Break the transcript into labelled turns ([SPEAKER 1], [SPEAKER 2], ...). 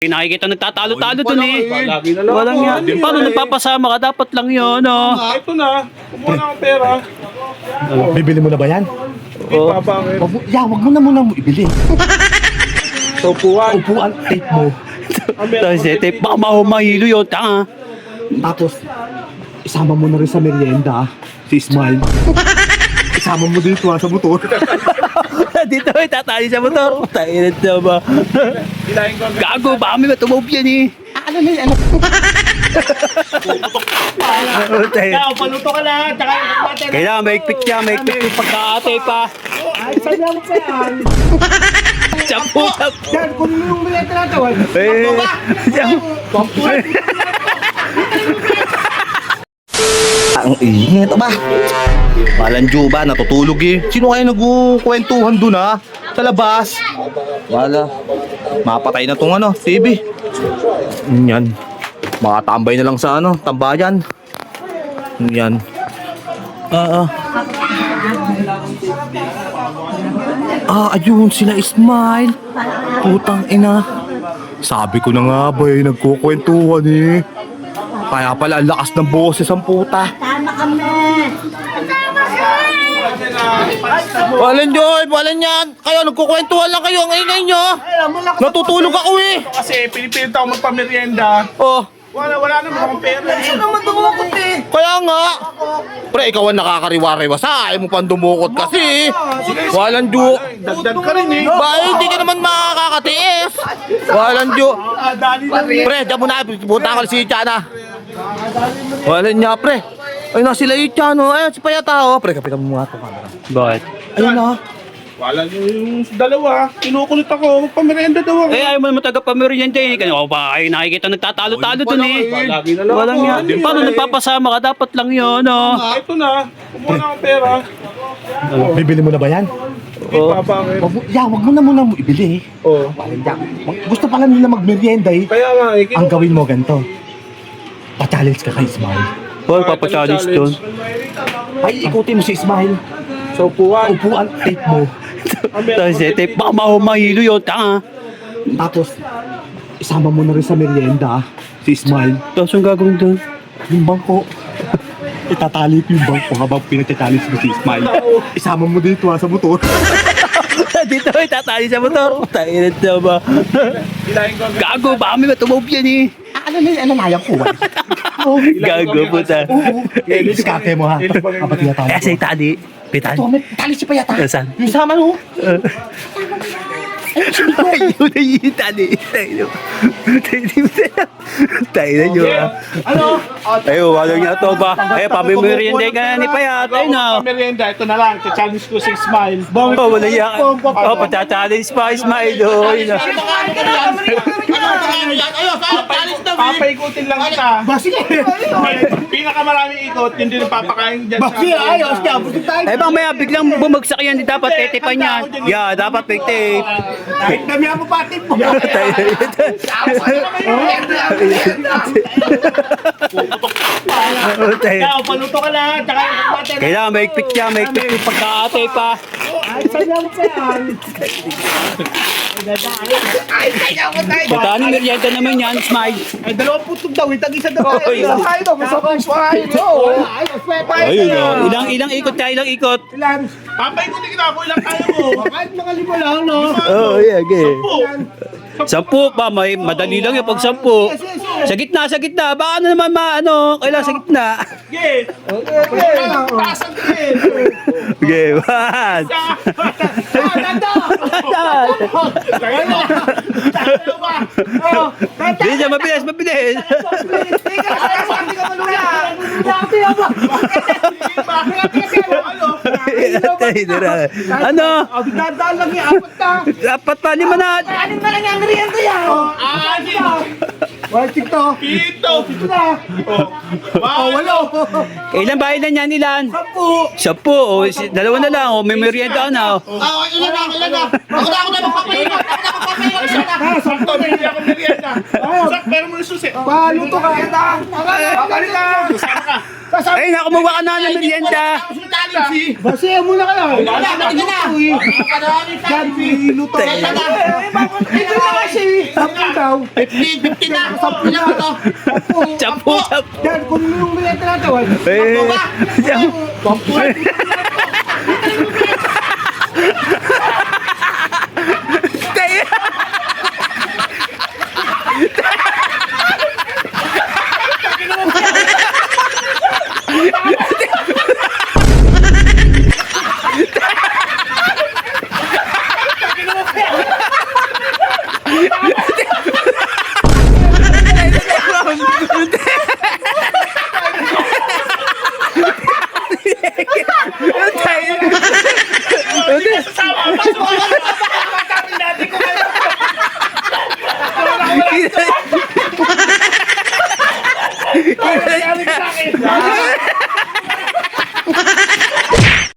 [SPEAKER 1] Nakikita nagtatalo-talo dun eh.
[SPEAKER 2] Lagi na lang
[SPEAKER 1] Walang
[SPEAKER 2] ako.
[SPEAKER 1] yan. Paano nagpapasama ka? Dapat lang yun, no?
[SPEAKER 2] Ito na. Kumuha na akong pera.
[SPEAKER 3] Bibili mo na ba yan?
[SPEAKER 1] Oh.
[SPEAKER 2] Bakit?
[SPEAKER 3] Wag mo na muna mo ibili.
[SPEAKER 2] Sa upuan.
[SPEAKER 3] Upuan, tape mo.
[SPEAKER 1] Tapos eh, baka mahilo yun. Tanga.
[SPEAKER 3] Tapos, isama mo na rin sa merienda, si Smile. Isama mo dito sa motor.
[SPEAKER 1] Dito eh, tatali sa motor. Tainit na ba?
[SPEAKER 2] Ilahin ko.
[SPEAKER 1] Gago, baka may matumog yan eh.
[SPEAKER 3] Ano na yan?
[SPEAKER 2] Ikaw, paluto ka na. Tsaka yung kapatid.
[SPEAKER 1] Kailangan maigpit niya, maigpit yung pagkaate pa.
[SPEAKER 3] Ay, sadyang pa yan.
[SPEAKER 1] Sampu.
[SPEAKER 3] Yan, kung yung merienda na ito. Ang ingit ba? Malanjo ba? Natutulog eh. Sino kayo nagkukwentuhan doon ha? Sa labas? Wala. Mapatay na tong TV. Yan. Makatambay na lang sa tambayan. Yan. Ayun sila Smile. Putang ina. Sabi ko na nga ba nagkukwentuhan eh. Kaya pala ang lakas ng boses ang puta.
[SPEAKER 4] Tama kami.
[SPEAKER 3] Walan Joy, walan yan. Kayo nagkukwentuhan lang kayo ang ingay nyo. Natutulog ako eh.
[SPEAKER 2] Kasi pinipilit ako magpamerienda.
[SPEAKER 3] Oh,
[SPEAKER 2] Wala naman akong pera.
[SPEAKER 3] kaya nga. Pre, ikaw ang nakakariwa-riwa sa ayaw mo pang dumukot kasi. Walan Jo.
[SPEAKER 2] Dagdag ka rin eh.
[SPEAKER 3] Ba, hindi ka naman makakatiis. Walan Jo. Pre, dyan mo na. Punta ka si Chana. Walan niya, pre. Ayun na sila yung Chano. Ayun, si Payata. Pre, kapitan mo nga ito camera.
[SPEAKER 1] Bakit?
[SPEAKER 3] Ayun na.
[SPEAKER 2] Wala yung dalawa. Kinukulit ako. Magpamerienda daw ako.
[SPEAKER 1] Eh, ayaw mo naman taga-pamerienda eh. Kaya ba kayo nakikita nagtatalo-talo dun eh.
[SPEAKER 2] Lagi na lang
[SPEAKER 1] Walang
[SPEAKER 2] ako.
[SPEAKER 1] yan. Paano nagpapasama ka? Dapat lang yun, no?
[SPEAKER 2] Ito na. Kumuha na akong pera.
[SPEAKER 3] Bibili mo na ba yan?
[SPEAKER 2] Bakit?
[SPEAKER 3] Wag mo na muna mo ibili.
[SPEAKER 2] Oh.
[SPEAKER 3] Gusto pala nila magmerienda eh.
[SPEAKER 2] Kaya nga eh.
[SPEAKER 3] Ang gawin mo ganito. Pa-challenge ka kay Smile.
[SPEAKER 1] Paul, papachallenge dun.
[SPEAKER 3] Ay, ikutin mo si Smile.
[SPEAKER 2] Sa upuan.
[SPEAKER 3] Upuan, tape mo.
[SPEAKER 1] Tapos eh, baka mahilo yun. Tanga.
[SPEAKER 3] Tapos, isama mo na rin sa merienda, si Smile.
[SPEAKER 1] Tapos yung gagawin dun?
[SPEAKER 3] Yung bangko. Itatali ko yung bangko habang pinag-challenge mo si Smile. Isama mo dito sa motor.
[SPEAKER 1] Dito eh, tatali sa motor. Tainit na ba?
[SPEAKER 2] Ilahin ko.
[SPEAKER 1] Gago, baka may matumog yan eh.
[SPEAKER 3] Ano na yan? Ano na yan po?
[SPEAKER 1] Gago, puta.
[SPEAKER 3] Diskarte mo ha. Kapag tinatali
[SPEAKER 1] Eh,
[SPEAKER 3] ko.
[SPEAKER 1] say tali. Pitali.
[SPEAKER 3] Ito, may tali si Payata.
[SPEAKER 1] Saan?
[SPEAKER 3] Yung sama no?
[SPEAKER 1] Ayun na yung tali. Tayo na nyo ah.
[SPEAKER 2] Ano?
[SPEAKER 1] Ayun, walang niya to ba? Ay, pamimiriende ka na ni Payat. Ayun na.
[SPEAKER 2] Pamerienda. Ito na lang. Challenge ko si Smile.
[SPEAKER 1] Oh, wala niya. Oh, patachallenge pa, Ismail. Oh, yun na.
[SPEAKER 2] Papaikutin lang kita. Pinakamaraming ikot, hindi na papakain dyan sa...
[SPEAKER 3] Ayos niya.
[SPEAKER 1] Ay, bang maya, biglang bumagsak yan. Di dapat tetipan yan. Yeah, dapat may tape.
[SPEAKER 3] Kahit dami ako pati po.
[SPEAKER 2] Ikaw, paluto ka na. Tsaka yung kapatid.
[SPEAKER 1] Kailangan maigpit niya, maigpit yung pagkaate pa.
[SPEAKER 3] Ay, sadyang pa yan.
[SPEAKER 1] Puta, ano merienda naman yan, Smile?
[SPEAKER 3] Ay, dalawang putog daw. Tag-isa daw.
[SPEAKER 1] Oh, yun.
[SPEAKER 3] Ay, ito. Gusto ko yung
[SPEAKER 1] Ayun, oh. Ilang ikot tayo, ilang ikot.
[SPEAKER 2] Papaikutin kita ako ilang kaya mo.
[SPEAKER 3] Kahit mga lima lang, no?
[SPEAKER 1] Oh, yeah, okay.
[SPEAKER 2] Po.
[SPEAKER 1] 10 pa, may madali lang yung pag 10. Sa gitna, sa gitna. Baka ano naman kailangan sa gitna.
[SPEAKER 2] Okay. Pasang din.
[SPEAKER 1] Okay, 1. Bilis yan, mabilis, mabilis. Ano?
[SPEAKER 3] Dadaan lang yung apat na.
[SPEAKER 1] Dapat pa, 5 na.
[SPEAKER 4] Ano na lang ang merienda yan?
[SPEAKER 3] Waltik to.
[SPEAKER 2] Pito.
[SPEAKER 3] na.
[SPEAKER 2] Walo.
[SPEAKER 1] Ilan ba ilan yan, ilan? 10. 10. O, dalawa na lang. O, may merienda na.
[SPEAKER 3] Ilan na. Ako na magpapahirap.
[SPEAKER 2] Sakto, hindi ako merienda. Sak, meron mo yung susi.
[SPEAKER 3] Paluto ka. Pabalita.
[SPEAKER 1] Ay, nakumuha ka na ng merienda.
[SPEAKER 3] Tali
[SPEAKER 4] Basi, muna ka lang.
[SPEAKER 2] Wala, patingin na.
[SPEAKER 4] Yan, luto ka na. Ito na kasi. 10 daw.
[SPEAKER 2] 15 na. 10 na ito.
[SPEAKER 1] Champu, champu.
[SPEAKER 4] Yan, kung yung merienda natin.
[SPEAKER 2] Sasama. Pasok ka.